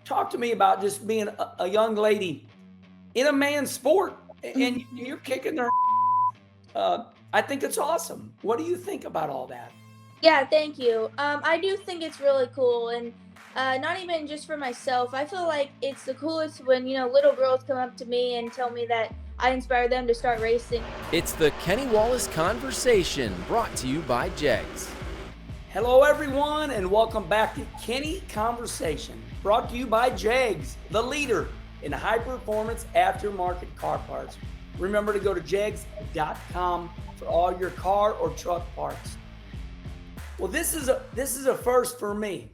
talk to me about just being a young lady in a man's sport, and you're kicking their. I think it's awesome. What do you think about all that? Yeah, thank you. I do think it's really cool, and not even just for myself. I feel like it's the coolest when little girls come up to me and tell me that I inspire them to start racing. It's the Kenny Wallace Conversation, brought to you by JEGS. Hello, everyone, and welcome back to Kenny Conversation, brought to you by JEGS, the leader in high-performance aftermarket car parts. Remember to go to jegs.com for all your car or truck parts. Well, this is a first for me.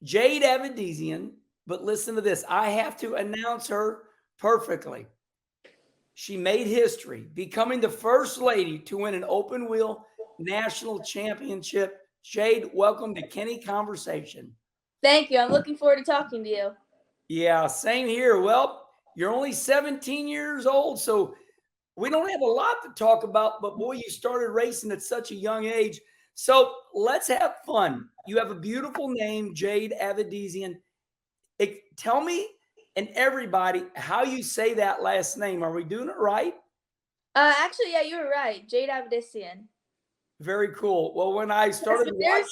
Jade Avedisian, but listen to this. I have to announce her perfectly. She made history, becoming the first lady to win an open wheel national championship. Jade, welcome to Kenny Conversation. Thank you. I'm looking forward to talking to you. Yeah, same here. Well, you're only 17 years old, so we don't have a lot to talk about, but boy, you started racing at such a young age. So let's have fun. You have a beautiful name, Jade Avedisian. Tell me and everybody how you say that last name. Are we doing it right? Actually, yeah, you were right. Jade Avedisian. Very cool. Well, when I started watching,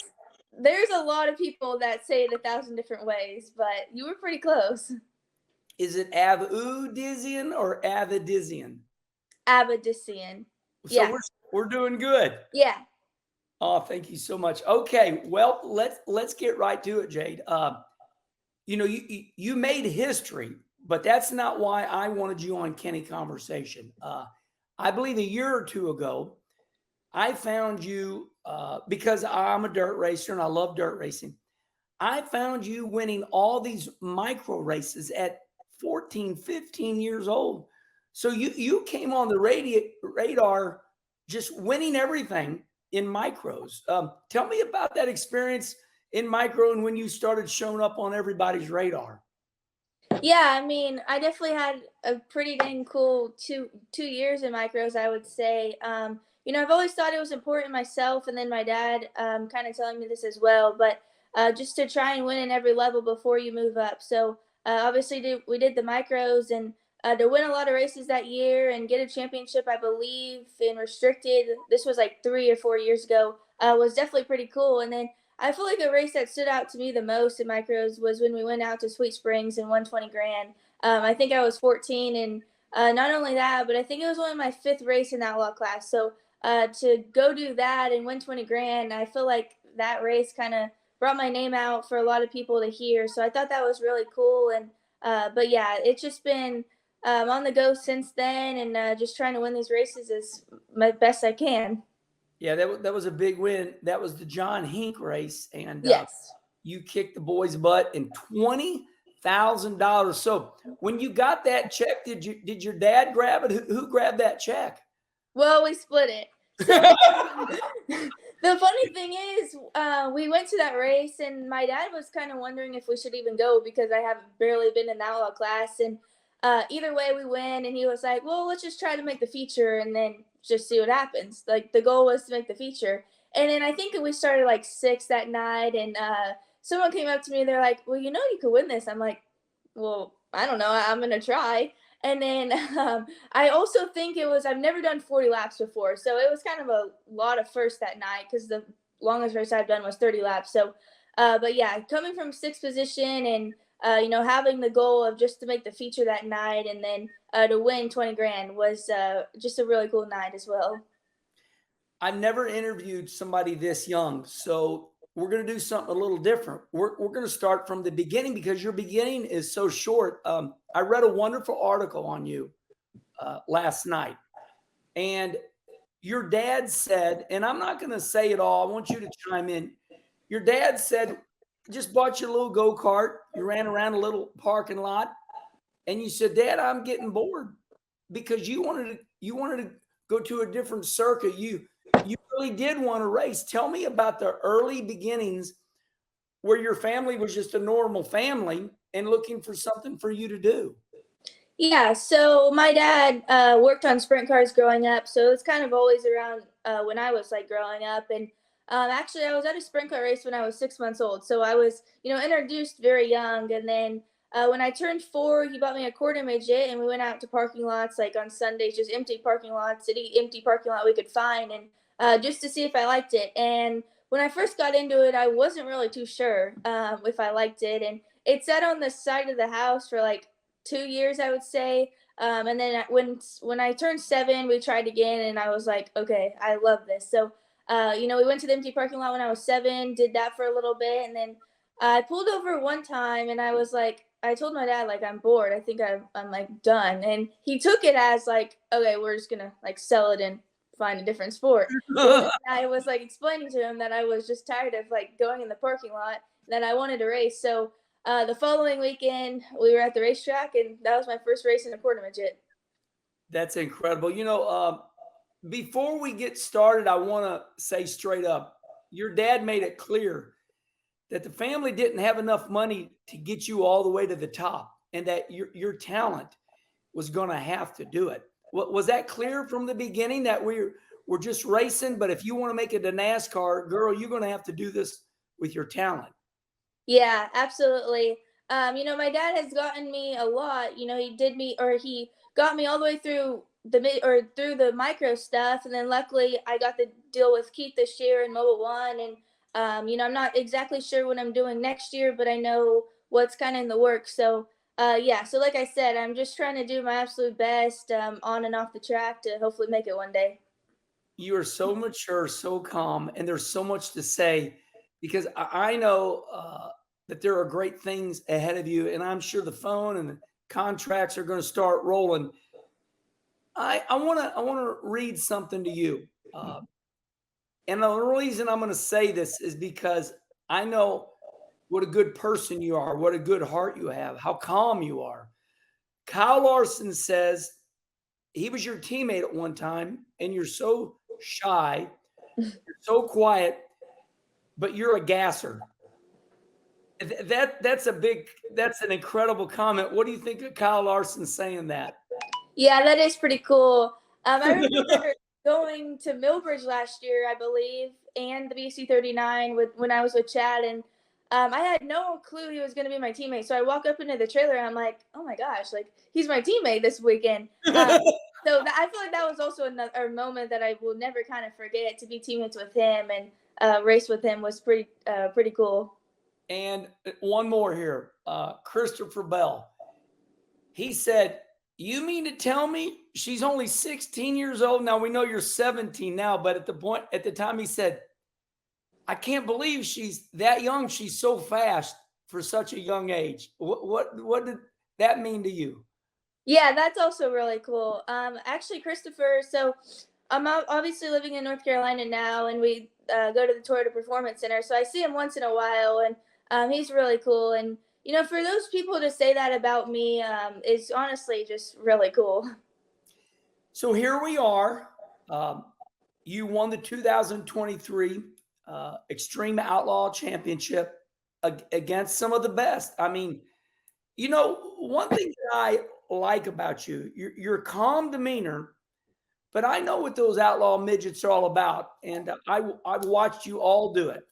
There's a lot of people that say it 1,000 different ways, but you were pretty close. is it Avedisian or Avedisian? Avedisian. So Yeah. we're doing good. Yeah. Oh, thank you so much. Okay, well, let's get right to it, Jade. You made history, but that's not why I wanted you on Kenny Conversation. I believe a year or two ago, I found you because I'm a dirt racer and I love dirt racing. I found you winning all these micro races at 14, 15 years old. So you came on the radar just winning everything in micros. Tell me about that experience in micro and when you started showing up on everybody's radar. Yeah, I mean, I definitely had a pretty dang cool two years in micros, I would say. I've always thought it was important myself, and then my dad kind of telling me this as well. But just to try and win in every level before you move up. So obviously, we did the micros, and to win a lot of races that year and get a championship, I believe, in restricted. This was like 3 or 4 years ago. Was definitely pretty cool. And then I feel like a race that stood out to me the most in micros was when we went out to Sweet Springs and won 20 grand. I think I was 14, and not only that, but I think it was only my fifth race in that outlaw class. So to go do that and win 20 grand, I feel like that race kind of brought my name out for a lot of people to hear. So I thought that was really cool. And but yeah, it's just been on the go since then, and just trying to win these races as my best I can. Yeah, that was a big win. That was the John Hink race, and Yes. you kicked the boys' butt in $20,000. So when you got that check, did your dad grab it? Who grabbed that check? Well, we split it. So the funny thing is, we went to that race, and my dad was kind of wondering if we should even go because I have barely been in the outlaw class. And either way, we win. And he was like, "Well, let's just try to make the feature, and then just see what happens." Like the goal was to make the feature. And then I think we started like 6 that night, and someone came up to me. They're like, "Well, you could win this." I'm like, "Well, I don't know. I'm gonna try." And then I also think I've never done 40 laps before. So it was kind of a lot of firsts that night because the longest race I've done was 30 laps. So, but yeah, coming from sixth position and, having the goal of just to make the feature that night and then to win 20 grand was just a really cool night as well. I've never interviewed somebody this young, so we're going to do something a little different. We're going to start from the beginning because your beginning is so short. I read a wonderful article on you last night, and your dad said, and I'm not going to say it all. I want you to chime in. Your dad said, just bought you a little go-kart. You ran around a little parking lot, and you said, "Dad, I'm getting bored," because you wanted to go to a different circuit. You really did want to race. Tell me about the early beginnings where your family was just a normal family and looking for something for you to do. Yeah, so my dad worked on sprint cars growing up, so it's kind of always around when I was like growing up, and Actually, I was at a sprint car race when I was 6 months old. So I was, introduced very young. And then when I turned 4, he bought me a quarter midget, and we went out to parking lots like on Sundays, just empty parking lots, any empty parking lot we could find, and just to see if I liked it. And when I first got into it, I wasn't really too sure if I liked it. And it sat on the side of the house for like 2 years, I would say. And then when I turned 7, we tried again, and I was like, okay, I love this. So we went to the empty parking lot when I was 7, did that for a little bit, and then I pulled over one time, and I was like, I told my dad like I'm bored. I think I'm like done, and he took it as like, okay, we're just gonna like sell it and find a different sport. And I was like explaining to him that I was just tired of like going in the parking lot, that I wanted to race. So the following weekend, we were at the racetrack, and that was my first race in a quarter midget. That's incredible. Before we get started, I want to say straight up, your dad made it clear that the family didn't have enough money to get you all the way to the top, and that your talent was going to have to do it. Was that clear from the beginning, that we're just racing, but if you want to make it to NASCAR, girl, you're going to have to do this with your talent? Yeah, absolutely. My dad has gotten me a lot. He got me all the way through through the micro stuff, and then luckily I got the deal with Keith this year in Mobile One, and I'm not exactly sure what I'm doing next year, but I know what's kind of in the works. So, yeah. So, like I said, I'm just trying to do my absolute best on and off the track to hopefully make it one day. You are so mature, so calm, and there's so much to say, because I know that there are great things ahead of you, and I'm sure the phone and the contracts are going to start rolling. I want to read something to you, and the reason I'm going to say this is because I know what a good person you are, what a good heart you have, how calm you are. Kyle Larson says he was your teammate at one time, and you're so shy, you're so quiet, but you're a gasser. That's an incredible comment. What do you think of Kyle Larson saying that? Yeah, that is pretty cool. I remember going to Millbridge last year, I believe, and the BC 39 when I was with Chad, and I had no clue he was going to be my teammate. So I walk up into the trailer, and I'm like, oh my gosh, like he's my teammate this weekend. I feel like that was also another moment that I will never kind of forget. To be teammates with him and race with him was pretty cool. And one more here, Christopher Bell. He said, "You mean to tell me she's only 16 years old?" Now we know you're 17 now, but at the time he said, "I can't believe she's that young. She's so fast for such a young age." What did that mean to you? Yeah, that's also really cool. Actually, Christopher, so I'm obviously living in North Carolina now, and we go to the Toyota Performance Center. So I see him once in a while, and he's really cool. And for those people to say that about me is honestly just really cool. So here we are. Um, you won the 2023 Extreme Outlaw Championship against some of the best. I mean, one thing that I like about you, your calm demeanor, but I know what those outlaw midgets are all about, and I've watched you all do it.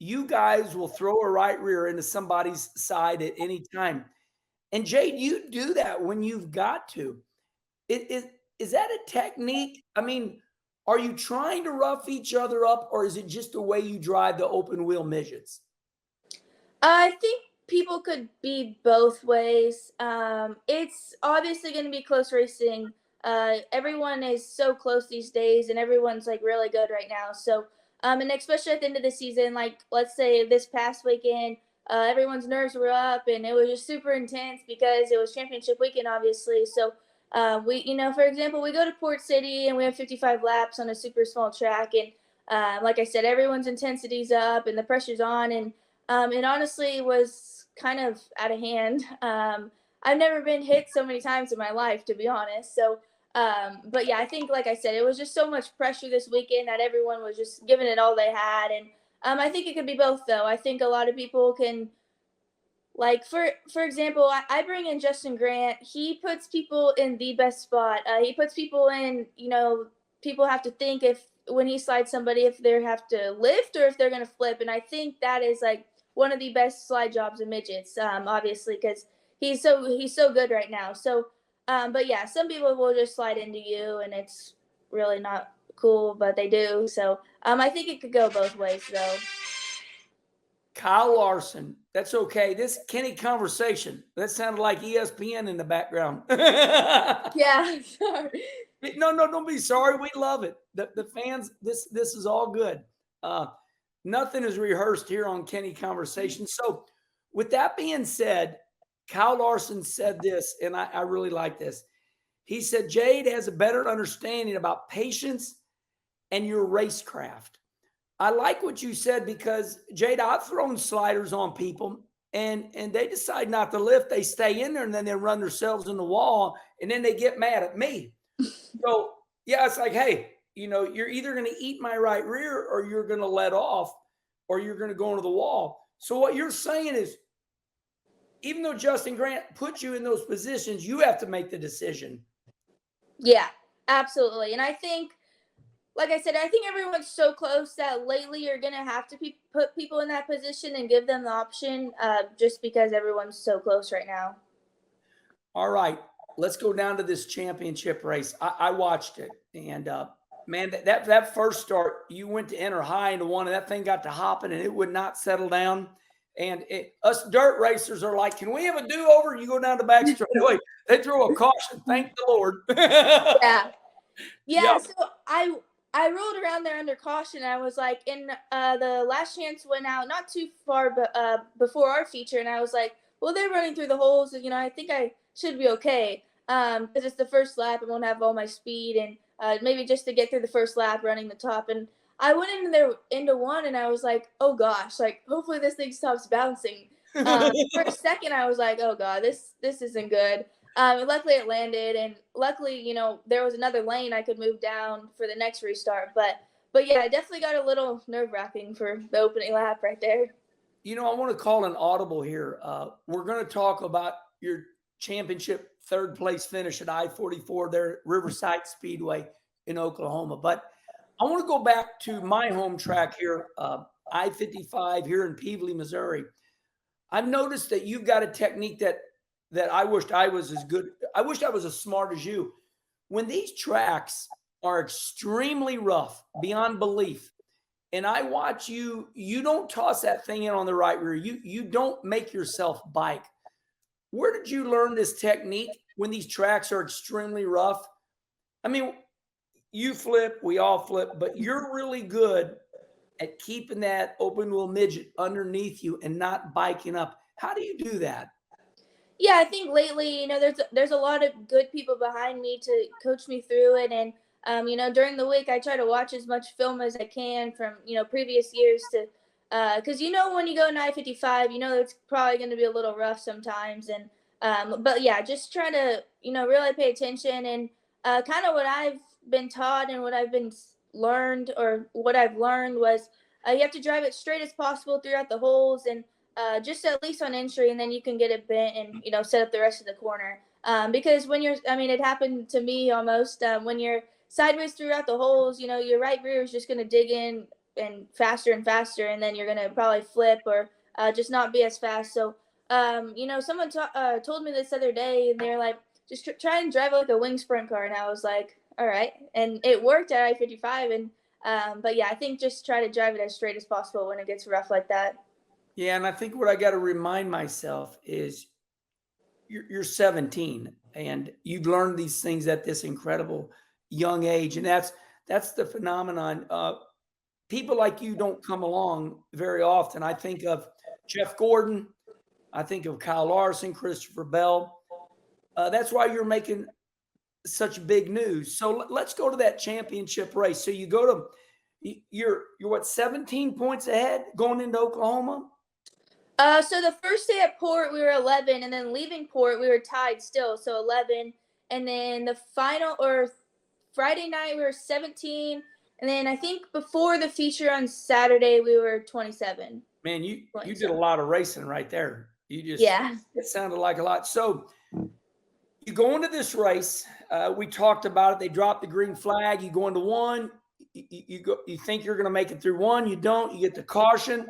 You guys will throw a right rear into somebody's side at any time, and Jade, you do that when you've got to. Is that a technique? I mean, are you trying to rough each other up, or is it just the way you drive the open wheel midgets? I think people could be both ways. It's obviously going to be close racing. Everyone is so close these days, and everyone's like really good right now. So, and especially at the end of the season, like let's say this past weekend, everyone's nerves were up, and it was just super intense because it was championship weekend, obviously. So, for example, we go to Port City and we have 55 laps on a super small track, and like I said, everyone's intensity's up and the pressure's on, and it honestly was kind of out of hand. I've never been hit so many times in my life, to be honest. So, but yeah, I think, like I said, it was just so much pressure this weekend that everyone was just giving it all they had. And I think it could be both, though. I think a lot of people can, like, for example, I bring in Justin Grant. He puts people in the best spot. He puts people in, people have to think if when he slides somebody if they have to lift or if they're gonna flip, and I think that is like one of the best slide jobs in midgets, obviously because he's so good right now. So, but yeah, some people will just slide into you, and it's really not cool, but they do. So, I think it could go both ways though. Kyle Larson. That's okay. This Kenny conversation. That sounded like ESPN in the background. Yeah, sorry. No, don't be sorry. We love it. The fans, this is all good. Nothing is rehearsed here on Kenny Conversation. So, with that being said, Kyle Larson said this, and I really like this. He said, Jade has a better understanding about patience and your racecraft. I like what you said because, Jade, I've thrown sliders on people and they decide not to lift. They stay in there and then they run themselves in the wall and then they get mad at me. So, yeah, it's like, hey, you're either going to eat my right rear or you're going to let off or you're going to go into the wall. So what you're saying is, even though Justin Grant put you in those positions, you have to make the decision. Yeah, absolutely. And I think, like I said, I think everyone's so close that lately you're going to have to put people in that position and give them the option just because everyone's so close right now. All right, let's go down to this championship race. I watched it, and man, that first start, you went to enter high into one, and that thing got to hopping, and it would not settle down. And us dirt racers are like, can we have a do-over? You go down the back straightaway. They throw a caution. Thank the Lord. Yeah. Yep. So I rolled around there under caution. I was like, in the last chance went out not too far, but before our feature, and I was like, well, they're running through the holes, and I think I should be okay because it's the first lap. I won't have all my speed, and maybe just to get through the first lap, running the top. And I went in there into one, and I was like, oh gosh, like hopefully this thing stops bouncing. For a second, I was like, oh god, this isn't good. Luckily it landed, and luckily, there was another lane I could move down for the next restart. But yeah, I definitely got a little nerve-wracking for the opening lap right there. I want to call an audible here. We're going to talk about your championship third place finish at I-44 there at Riverside Speedway in Oklahoma. But I want to go back to my home track here, I-55 here in Peevely, Missouri. I've noticed that you've got a technique that I wished I was as good. I wished I was as smart as you. When these tracks are extremely rough beyond belief, and I watch you don't toss that thing in on the right rear. You don't make yourself bike. Where did you learn this technique when these tracks are extremely rough? I mean, you flip, we all flip, but you're really good at keeping that open wheel midget underneath you and not biking up. How do you do that? Yeah, I think lately, there's a lot of good people behind me to coach me through it, and during the week I try to watch as much film as I can from previous years to, because when you go in I-55, it's probably going to be a little rough sometimes, and but yeah, just try to really pay attention and kind of what I've been taught and what I've learned was you have to drive it straight as possible throughout the holes and just at least on entry, and then you can get it bent and set up the rest of the corner. Because when it happened to me almost. When you're sideways throughout the holes, your right rear is just going to dig in and faster, and then you're going to probably flip or just not be as fast. So, someone told me this other day, and they're like, just try and drive like a wing sprint car, and I was like, all right, and it worked at I-55, and but yeah, I think just try to drive it as straight as possible when it gets rough like that. Yeah, and I think what I got to remind myself is you're 17 and you've learned these things at this incredible young age, and that's the phenomenon. People like you don't come along very often. I think of Jeff Gordon, I think of Kyle Larson, Christopher Bell. That's why you're making such big news. So let's go to that championship race. So you go to you're what, 17 points ahead going into Oklahoma? So the first day at Port, we were 11, and then leaving Port, we were tied still, so 11. And then the final, or Friday night, we were 17. And then I think before the feature on Saturday, we were 27. Man, you did a lot of racing right there. Yeah. It sounded like a lot. So you go into this race. We talked about it. They dropped the green flag. You go into one. you think you're going to make it through one, you don't, you get the caution.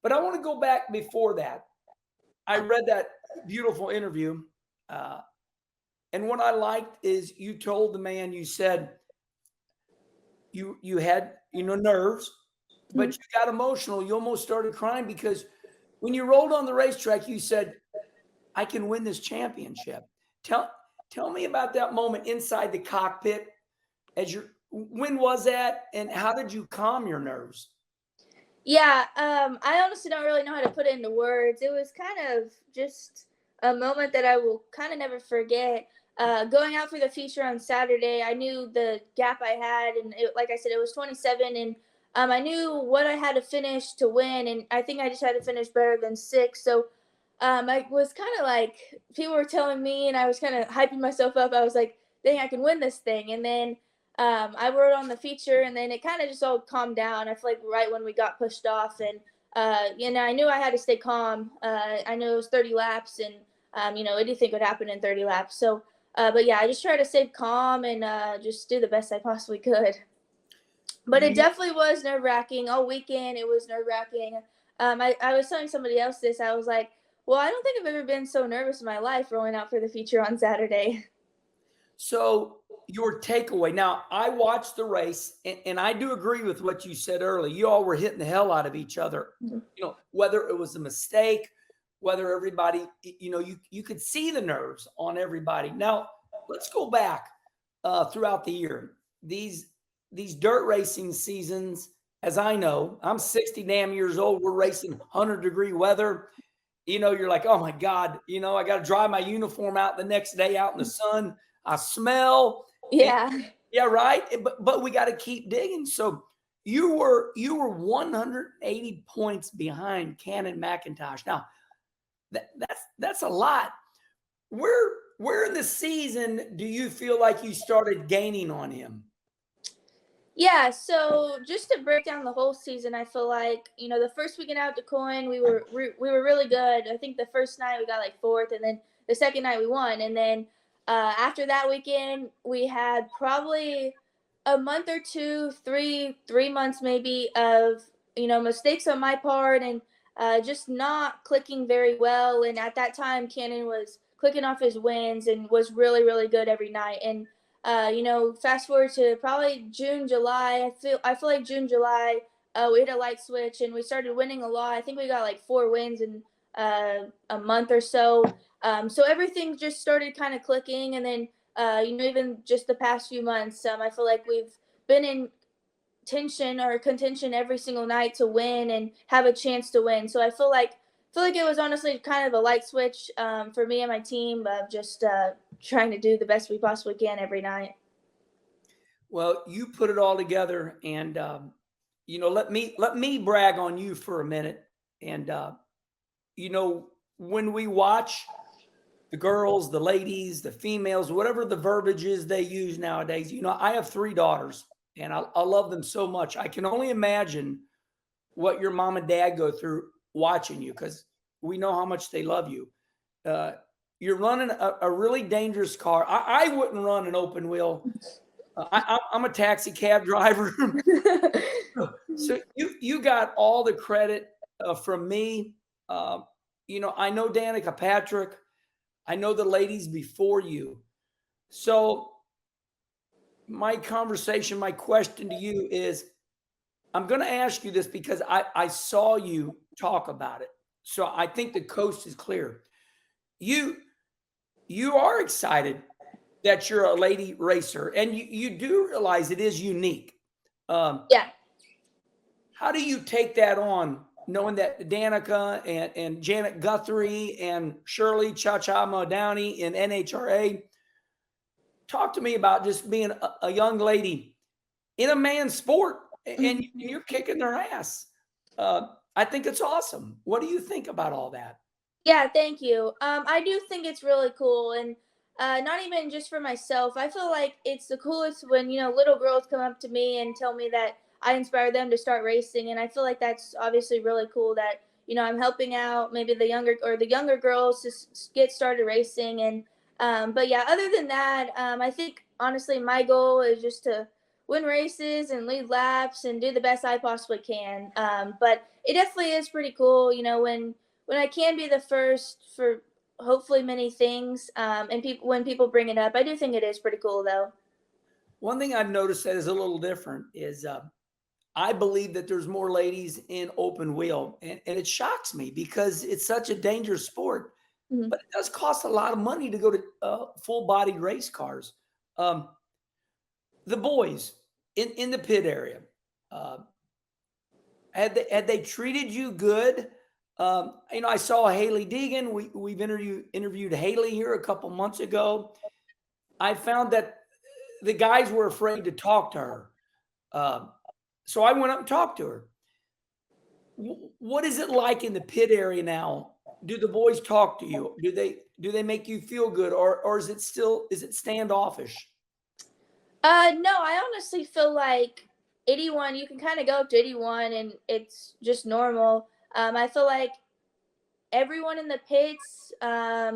But I want to go back before that. I read that beautiful interview. And what I liked is you told the man, you said you had, nerves, but you got emotional. You almost started crying because when you rolled on the racetrack, you said, I can win this championship. Tell me about that moment inside the cockpit. When was that, and how did you calm your nerves? Yeah, I honestly don't really know how to put it into words. It was kind of just a moment that I will kind of never forget. Going out for the feature on Saturday, I knew the gap I had, and like I said, it was 27, and I knew what I had to finish to win, and I think I just had to finish better than 6. So I was kind of like, people were telling me, and I was kind of hyping myself up. I was like, dang, I can win this thing. And then I wrote on the feature, and then it kind of just all calmed down. I feel like right when we got pushed off, and I knew I had to stay calm. I knew it was 30 laps, and anything could happen in 30 laps. So, but yeah, I just tried to stay calm and just do the best I possibly could. But it definitely was nerve wracking all weekend. It was nerve wracking. I was telling somebody else this. I was like, well, I don't think I've ever been so nervous in my life rolling out for the feature on Saturday. So your takeaway. Now, I watched the race, and I do agree with what you said earlier. You all were hitting the hell out of each other. Whether it was a mistake, whether everybody, you could see the nerves on everybody. Now, let's go back throughout the year. These dirt racing seasons, as I know, I'm 60 damn years old. We're racing 100-degree weather. You're like, oh my God, I got to dry my uniform out the next day out in the sun. I smell. Yeah. Yeah, right. But we got to keep digging. So you were 180 points behind Cannon McIntosh. Now that's a lot. Where in the season do you feel like you started gaining on him? Yeah, so just to break down the whole season, I feel like the first weekend out to Coin, we were really good. I think the first night we got like 4th, and then the second night we won. And then after that weekend, we had probably a month or two, 3 months maybe of mistakes on my part and just not clicking very well. And at that time, Cannon was clicking off his wins and was really really good every night. And fast forward to probably June, July. I feel like June, July, we hit a light switch and we started winning a lot. I think we got like 4 wins in a month or so. So everything just started kind of clicking, and then even just the past few months, I feel like we've been in tension or contention every single night to win and have a chance to win. So I feel like it was honestly kind of a light switch for me and my team of just trying to do the best we possibly can every night. Well, you put it all together, and let me brag on you for a minute. And when we watch the girls, the ladies, the females, whatever the verbiage is they use nowadays, I have 3 daughters, and I love them so much. I can only imagine what your mom and dad go through watching you, because we know how much they love you. You're running a really dangerous car. I wouldn't run an open wheel. I'm a taxi cab driver. So you got all the credit from me. I know Danica Patrick. I know the ladies before you. So my question to you is, I'm going to ask you this because I saw you talk about it. So I think the coast is clear. You are excited that you're a lady racer, and you do realize it is unique. Yeah. How do you take that on, knowing that Danica and Janet Guthrie and Shirley Cha-Cha Downey in NHRA? Talk to me about just being a young lady in a man's sport, and you're kicking their ass. I think it's awesome. What do you think about all that? Yeah, thank you. I do think it's really cool, and not even just for myself. I feel like it's the coolest when little girls come up to me and tell me that I inspire them to start racing, and I feel like that's obviously really cool that I'm helping out maybe the younger girls to get started racing. And but yeah, other than that, I think honestly my goal is just to win races and lead laps and do the best I possibly can. But it definitely is pretty cool, when I can be the first for hopefully many things. And when people bring it up, I do think it is pretty cool though. One thing I've noticed that is a little different is I believe that there's more ladies in open wheel, and it shocks me because it's such a dangerous sport. Mhm. But it does cost a lot of money to go to full-bodied race cars. Um, the boys in the pit area, uh, had they treated you good? I saw Haley Deegan. We've interviewed Haley here a couple months ago. I found that the guys were afraid to talk to her. Um, so I went up and talked to her. What is it like in the pit area now? Do the boys talk to you? Do they make you feel good, or is it standoffish? No, I honestly feel like 81, you can kind of go up to 81 and it's just normal. I feel like everyone in the pits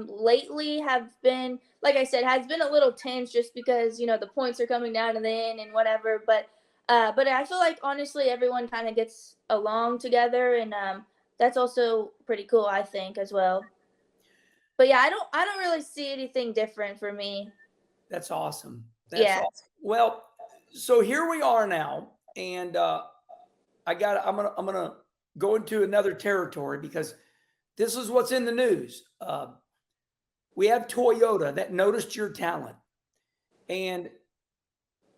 lately have been, like I said, has been a little tense just because the points are coming down to the end and whatever. But I feel like honestly everyone kind of gets along together, and that's also pretty cool I think as well. But yeah, I don't really see anything different for me. That's awesome. That's Yeah. awesome. Well, so here we are now, and I'm gonna go into another territory because this is what's in the news. We have Toyota that noticed your talent, and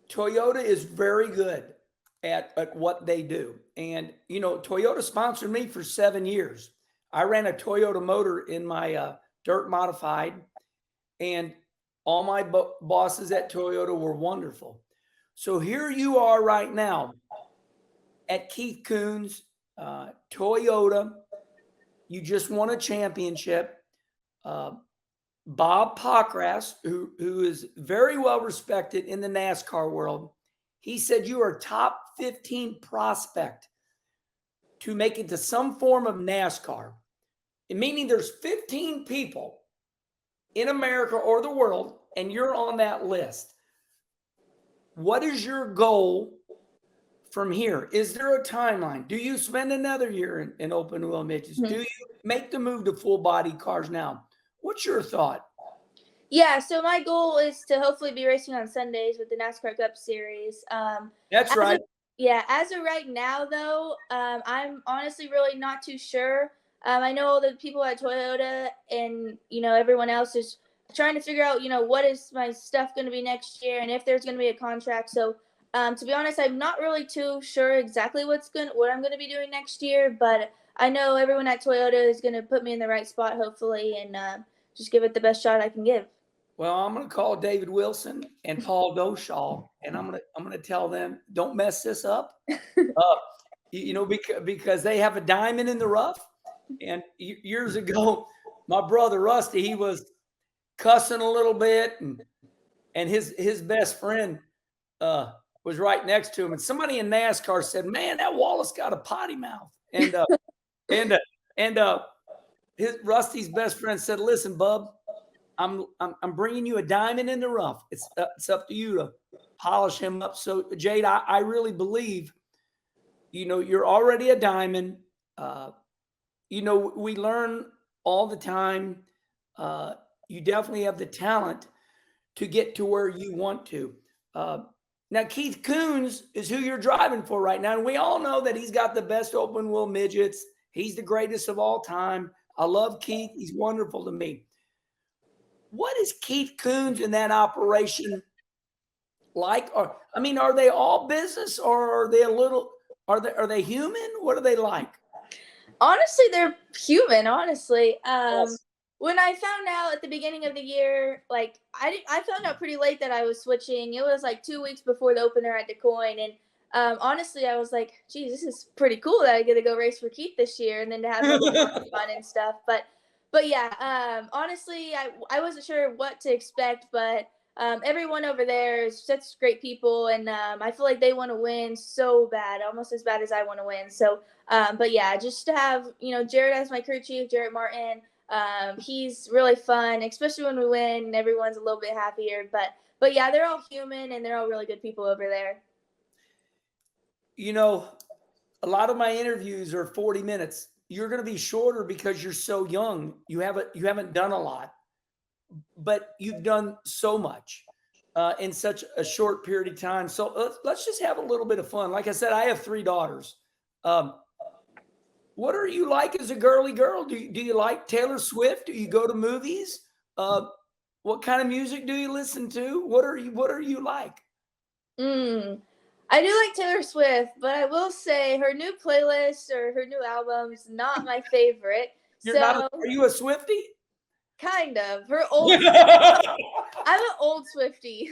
Toyota is very good at what they do. And Toyota sponsored me for 7 years. I ran a Toyota motor in my dirt modified, and all my bosses at Toyota were wonderful. So here you are right now at Keith Coons, Toyota. You just won a championship. Uh, Bob Pockras, who is very well respected in the NASCAR world, he said you are a top 15 prospect to make it to some form of NASCAR. Meaning there's 15 people in America or the world, and you're on that list. What is your goal from here? Is there a timeline? Do you spend another year in open wheel midgets? Mhm. Do you make the move to full body cars now? What's your thought? Yeah, so my goal is to hopefully be racing on Sundays with the NASCAR Cup Series. That's As right. of yeah, as of right now though, I'm honestly really not too sure. I know the people at Toyota and everyone else is trying to figure out what is my stuff going to be next year and if there's going to be a contract. So to be honest, I'm not really too sure exactly what I'm going to be doing next year, but I know everyone at Toyota is going to put me in the right spot hopefully, and just give it the best shot I can give. Well, I'm going to call David Wilson and Paul Doshaw, and I'm going to tell them don't mess this up. Uh, because they have a diamond in the rough. And years ago, my brother Rusty, he was cussing a little bit, and his best friend was right next to him, and somebody in NASCAR said, "Man, that Wallace got a potty mouth," and uh, and his Rusty's best friend said, "Listen, bub, I'm bringing you a diamond in the rough. It's up to you to polish him up." So, Jade, I really believe, you're already a diamond. Uh, we learn all the time. Uh, you definitely have the talent to get to where you want to. Uh, Now, Keith Coons is who you're driving for right now. And we all know that he's got the best open wheel midgets. He's the greatest of all time. I love Keith. He's wonderful to me. What is Keith Coons in that operation like? Are they all business, or are they are they human? What are they like? Honestly, they're human, honestly. Yes. When I found out at the beginning of the year, like I found out pretty late that I was switching. It was like 2 weeks before the opener at DeCoin, and honestly, I was like, "Geez, this is pretty cool that I get to go race for Keith this year, and then to have him fun and stuff." But yeah, honestly, I wasn't sure what to expect, but everyone over there is such great people, and I feel like they want to win so bad, almost as bad as I want to win. So but yeah, just to have Jared as my crew chief, Jared Martin. He's really fun, especially when we win. Everyone's a little bit happier, but yeah, they're all human and they're all really good people over there. you know, a lot of my interviews are 40 minutes. You're going to be shorter because you're so young. You haven't done a lot, but you've done so much in such a short period of time. So let's just have a little bit of fun. Like I said, I have 3 daughters. Um, what are you like as a girly girl? Do you like Taylor Swift? Do you go to movies? Uh, what kind of music do you listen to? What are you like? Mm. I do like Taylor Swift, but I will say her new playlist or her new album's not my favorite. You're not. So Are you a Swiftie? kind of her old. I'm an old Swiftie.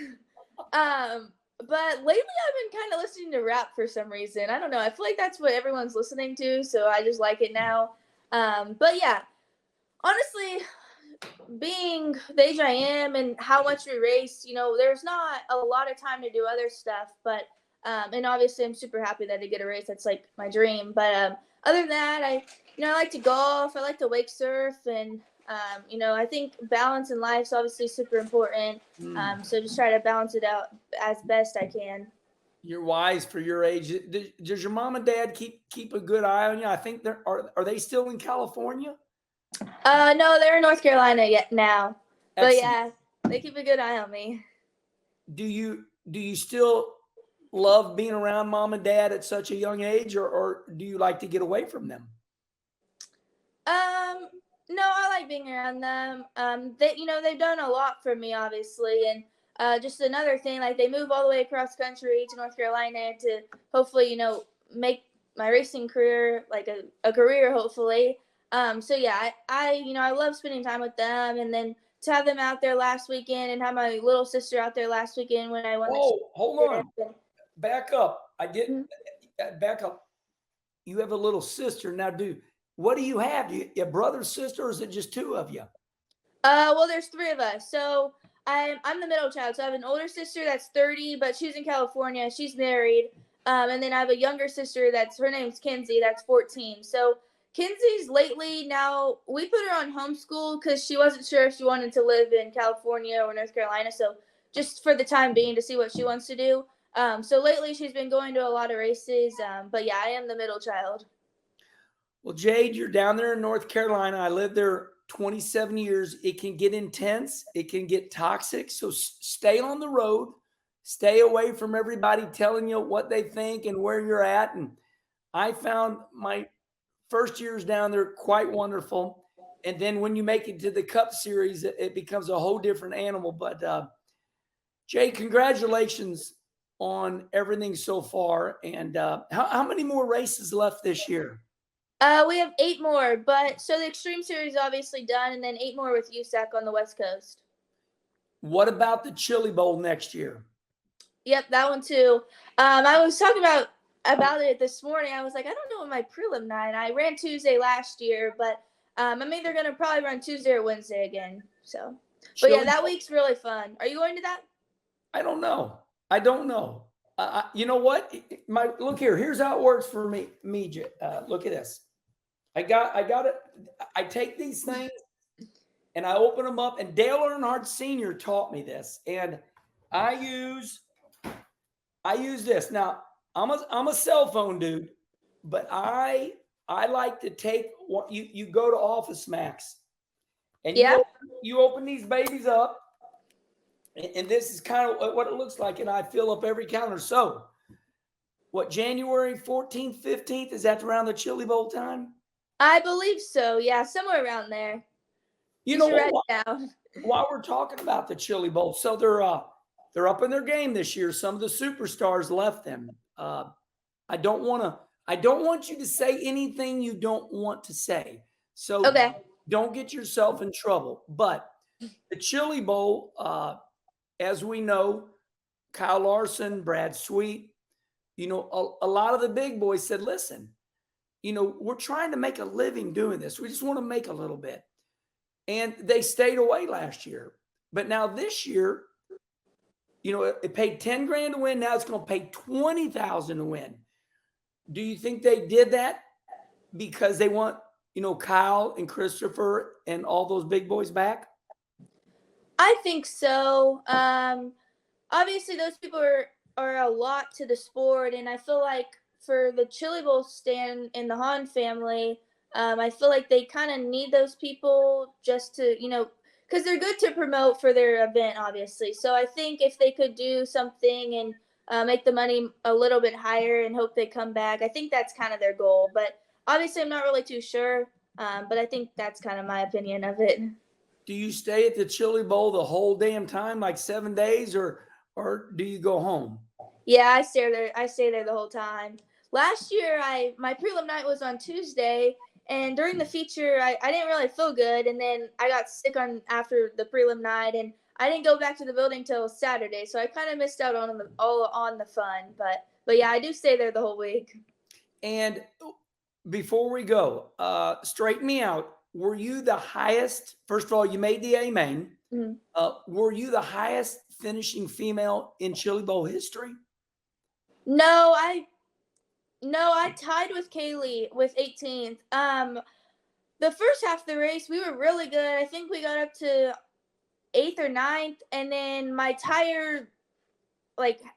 But lately I've been kind of listening to rap for some reason. I don't know. I feel like that's what everyone's listening to, so I just like it now. But yeah, honestly, being the age I am and how much we race, there's not a lot of time to do other stuff. But and obviously I'm super happy that I get a race. That's like my dream. But other than that, I like to golf. I like to wake surf, and I think balance in life is obviously super important. So just try to balance it out as best I can. You're wise for your age. Does your mom and dad keep a good eye on you? I think are they still in California? No, they're in North Carolina yet now. But Excellent. yeah, they keep a good eye on me. Do you still love being around mom and dad at such a young age, or do you like to get away from them? No, I like being around them. They've done a lot for me, obviously, and just another thing, like they move all the way across country to North Carolina to hopefully, make my racing career like a career, hopefully. So yeah, I love spending time with them, and then to have them out there last weekend and have my little sister out there last weekend when I won the Oh, hold on. championship. Back up. Mhm. Back up. You have a little sister now. What do you have? Do you a brother, sister, or is it just two of you? Well, there's 3 of us. So I'm the middle child. So I have an older sister that's 30, but she's in California. She's married. And then I have a younger sister her name's Kinsey. That's 14. So Kinsey's lately now we put her on homeschool because she wasn't sure if she wanted to live in California or North Carolina. So just for the time being to see what she wants to do. So lately she's been going to a lot of races. But yeah, I am the middle child. Well, Jade, you're down there in North Carolina. I lived there 27 years. It can get intense. It can get toxic. So stay on the road. Stay away from everybody telling you what they think and where you're at. And I found my first years down there quite wonderful. And then when you make it to the Cup Series, it becomes a whole different animal. But Jay, congratulations on everything so far. And how many more races left this year? We have 8 more, but so the Extreme Series is obviously done, and then 8 more with USAC on the West Coast. What about the Chili Bowl next year? Yep, that one too. I was talking about it this morning. I was like, I don't know what my prelim night. I ran Tuesday last year, but I'm either gonna probably run Tuesday or Wednesday again. So, but yeah, that week's really fun. Are you going to that? I don't know. I don't know. You know what? Look here. Here's how it works for me. Look at this. I got it. I take these things and I open them up. And Dale Earnhardt Sr. taught me this, and I use this. Now I'm a cell phone dude, but I like to take what you go to Office Max, and Yeah. you open these babies up, and this is kind of what it looks like, and I fill up every counter. So, what, January 14th, 15th, is that around the Chili Bowl time? I believe so. Yeah, somewhere around there. You You know should write what? it down. While we're talking about the Chili Bowl, so they're up in their game this year. Some of the superstars left them. I don't want you to say anything you don't want to say. So Okay. don't get yourself in trouble. But the Chili Bowl, as we know, Kyle Larson, Brad Sweet, a lot of the big boys said, listen, we're trying to make a living doing this. We just want to make a little bit. And they stayed away last year. But now this year, it paid 10 grand to win. Now it's going to pay 20,000 to win. Do you think they did that because they want, Kyle and Christopher and all those big boys back? I think so. Obviously, those people are a lot to the sport, and I feel like for the Chili Bowl stand in the Hahn family, I feel like they kind of need those people just to, because they're good to promote for their event, obviously. So I think if they could do something and make the money a little bit higher and hope they come back, I think that's kind of their goal. But obviously, I'm not really too sure. But I think that's kind of my opinion of it. Do you stay at the Chili Bowl the whole damn time, like 7 days, or do you go home? Yeah, I stay there. I stay there the whole time. Last year, my prelim night was on Tuesday, and during the feature, I didn't really feel good, and then I got sick on after the prelim night, and I didn't go back to the building till Saturday, so I kind of missed out on the fun. But yeah, I do stay there the whole week. And before we go, straighten me out. Were you the highest? First of all, you made the A main. Mm-hmm. Were you the highest finishing female in Chili Bowl history? No, I tied with Kaylee with 18th. The first half of the race, we were really good. I think we got up to 8th or 9th, and then my tire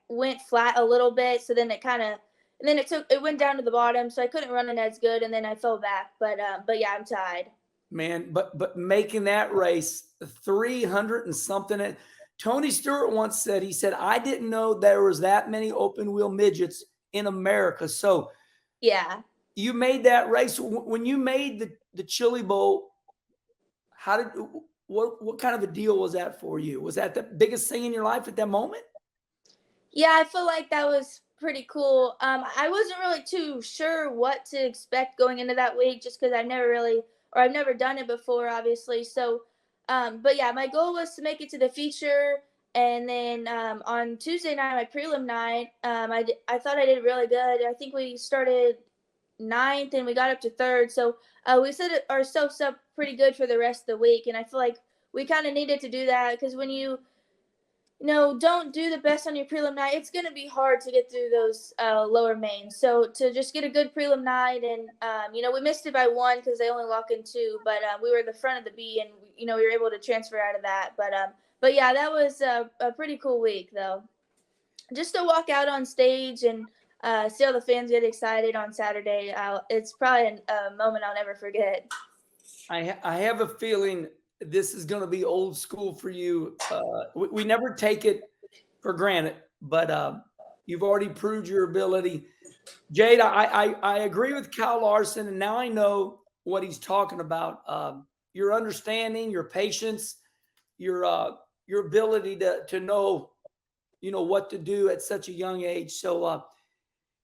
went flat a little bit, so then it went down to the bottom, so I couldn't run it as good, and then I fell back. But yeah, I'm tied. Man, but making that race 300 and something. Tony Stewart once said, he said, I didn't know there was that many open wheel midgets in America. So yeah, you made that race. When you made the Chili Bowl, what kind of a deal was that for you? Was that the biggest thing in your life at that moment? Yeah, I feel like that was pretty cool. I wasn't really too sure what to expect going into that week, just because I've never done it before, obviously. So, but yeah, my goal was to make it to the feature, and then on Tuesday night, my prelim night, I thought I did really good. I think we started 9th and we got up to 3rd, so we set ourselves up pretty good for the rest of the week. And I feel like we kind of needed to do that, because when you don't do the best on your prelim night, it's going to be hard to get through those lower mains. So to just get a good prelim night, and we missed it by 1 because they only walk in 2, but we were the front of the B, and we were able to transfer out of that. But yeah, that was a pretty cool week, though. Just to walk out on stage and see all the fans get excited on Saturday, it's probably a moment I'll never forget. I have a feeling this is going to be old school for you. We never take it for granted, but you've already proved your ability. Jade, I agree with Kyle Larson, and now I know what he's talking about. Your understanding, your patience, your ability to know, what to do at such a young age. So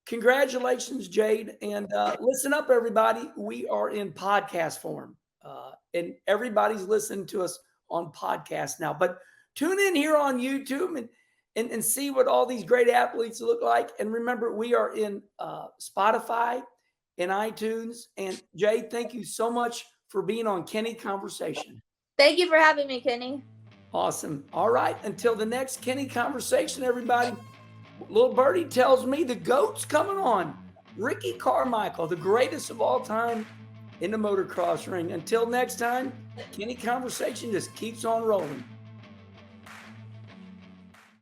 congratulations, Jade. And listen up, everybody. We are in podcast form. And everybody's listening to us on podcast now. But tune in here on YouTube and see what all these great athletes look like. And remember, we are in Spotify and iTunes. And Jade, thank you so much for being on Kenny Conversation. Thank you for having me, Kenny. Awesome. All right. Until the next Kenny Conversation, everybody. Little birdie tells me the GOAT's coming on. Ricky Carmichael, the greatest of all time in the motocross ring. Until next time, Kenny Conversation just keeps on rolling.